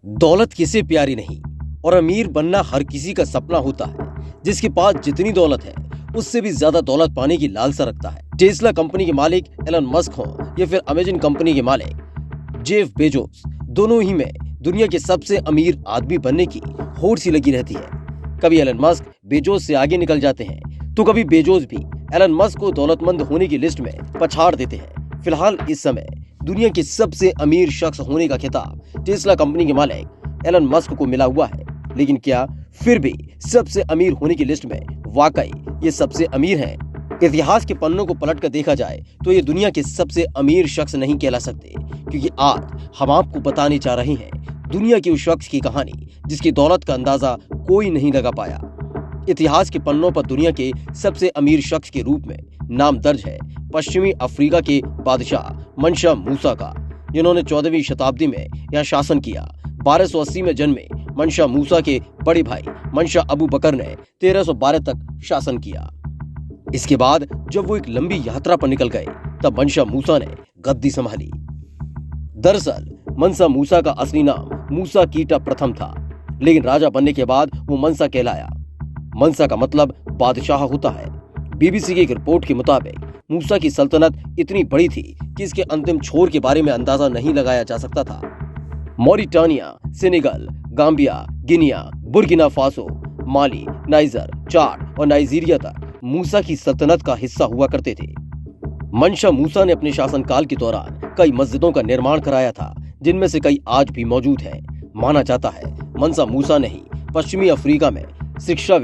दौलत किसे प्यारी नहीं और अमीर बनना हर किसी का सपना होता है। जिसके पास जितनी दौलत है उससे भी ज्यादा दौलत पाने की लालसा रखता है। टेस्ला कंपनी के मालिक एलन मस्क हो या फिर अमेजन कंपनी के मालिक जेफ बेजोस, दोनों ही में दुनिया के सबसे अमीर आदमी बनने की होड़ सी लगी रहती है। कभी एलन मस्क बेजोस से आगे निकल जाते हैं तो कभी बेजोस भी एलन मस्क को दौलतमंद होने की लिस्ट में पछाड़ देते हैं। फिलहाल इस समय दुनिया के सबसे अमीर शख्स होने का खिताब टेस्ला कंपनी के मालिक एलन मस्क को मिला हुआ है। लेकिन क्या फिर भी सबसे अमीर होने की लिस्ट में वाकई ये सबसे अमीर हैं? इतिहास के पन्नों को पलट कर देखा जाए तो ये दुनिया के सबसे अमीर शख्स नहीं कहला सकते, क्योंकि आज हम आपको बताने जा रहे हैं दुनिया के उस शख्स की कहानी जिसकी दौलत का अंदाजा कोई नहीं लगा पाया। इतिहास के पन्नों पर दुनिया के सबसे अमीर शख्स के रूप में नाम दर्ज है पश्चिमी अफ्रीका के बादशाह मंशा मूसा का, जिन्होंने 14वीं शताब्दी में यह शासन किया। 1280 में जन्मे मंशा मूसा के बड़े भाई मंशा अबू बकर ने 1312 तक शासन किया। इसके बाद जब वो एक लंबी यात्रा पर निकल गए तब मंशा मूसा ने गद्दी संभाली। दरअसल मंसा मूसा का असली नाम मूसा कीटा प्रथम था, लेकिन राजा बनने के बाद वो मंसा कहलाया। मंसा का मतलब बादशाह होता है। बीबीसी की एक रिपोर्ट के मुताबिक मूसा की सल्तनत इतनी बड़ी थी कि इसके अंतिम छोर के बारे में अंदाजा नहीं लगाया जा सकता था। Mauritania, Senegal, Gambia, Guinea, Burkina Faso, Mali, Niger, Chad और नाइजीरिया तक मूसा की सल्तनत का हिस्सा हुआ करते थे। मंशा मूसा ने अपने शासनकाल के दौरान कई मस्जिदों का निर्माण कराया था, जिनमें से कई आज भी मौजूद हैं। माना जाता है मंशा मूसा ने ही पश्चिमी अफ्रीका में शिक्षा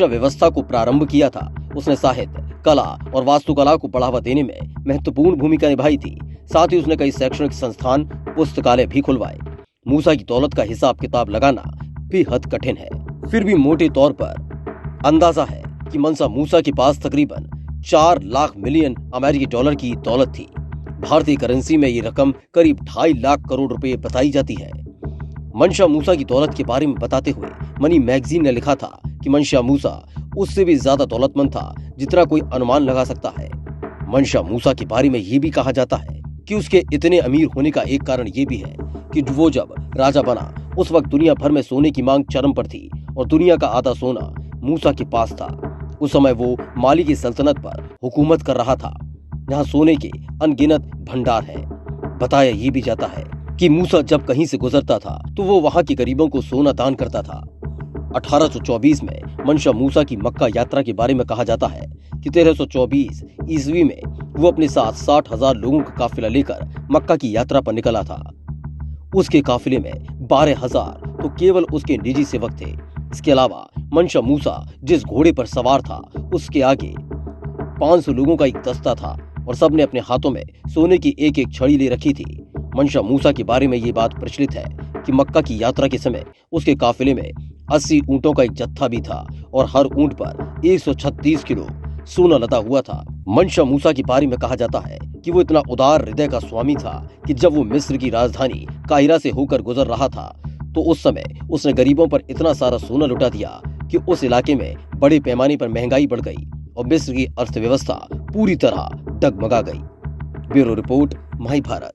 व्यवस्था को प्रारंभ किया था। उसने साहित्य, कला और वास्तुकला को बढ़ावा देने में महत्वपूर्ण भूमिका निभाई थी। साथ ही उसने कई शैक्षणिक संस्थान, पुस्तकालय भी खुलवाए। मूसा की दौलत का हिसाब किताब लगाना बेहद कठिन है, फिर भी मोटे तौर पर अंदाजा है कि मंशा मूसा के पास तकरीबन 4 लाख मिलियन अमेरिकी डॉलर की दौलत थी। भारतीय करेंसी में ये रकम करीब 2.5 लाख करोड़ रुपए बताई जाती है। मंशा मूसा की दौलत के बारे में बताते हुए मनी मैगजीन ने लिखा था कि मंशा मूसा उससे भी ज्यादा दौलतमंद था जितना कोई अनुमान लगा सकता है। मंशा मूसा के बारे में ये भी कहा जाता है कि उसके इतने अमीर होने का एक कारण ये भी है कि वो जब राजा बना उस वक्त दुनिया भर में सोने की मांग चरम पर थी और दुनिया का आधा सोना मूसा के पास था। उस समय वो माली की सल्तनत पर हुकूमत कर रहा था, जहाँ सोने के अनगिनत भंडार हैं। बताया ये भी जाता है कि मूसा जब कहीं से गुजरता था तो वो वहाँ के गरीबों को सोना दान करता था। 1824 में मंशा मूसा की मक्का यात्रा के बारे में कहा जाता है कि 1324 ईस्वी में वो अपने साथ 60,000 लोगों का काफिला लेकर मक्का की यात्रा पर निकला था। उसके काफिले में 12,000 तो केवल उसके निजी सेवक थे। इसके अलावा मंशा मूसा जिस घोड़े पर सवार था उसके आगे 500 लोगों का एक दस्ता था और सबने अपने हाथों में सोने की एक एक छड़ी ले रखी थी। मंशा मूसा के बारे में ये बात प्रचलित है कि मक्का की यात्रा के समय उसके काफिले में 80 ऊंटों का एक जत्था भी था और हर ऊंट पर 136 किलो सोना लदा हुआ था। मंशा मूसा के बारे में कहा जाता है कि वो इतना उदार हृदय का स्वामी था कि जब वो मिस्र की राजधानी काहिरा से होकर गुजर रहा था तो उस समय उसने गरीबों पर इतना सारा सोना लुटा दिया कि उस इलाके में बड़े पैमाने पर महंगाई बढ़ गई और मिस्र की अर्थव्यवस्था पूरी तरह डगमगा गई। ब्यूरो रिपोर्ट, माई भारत।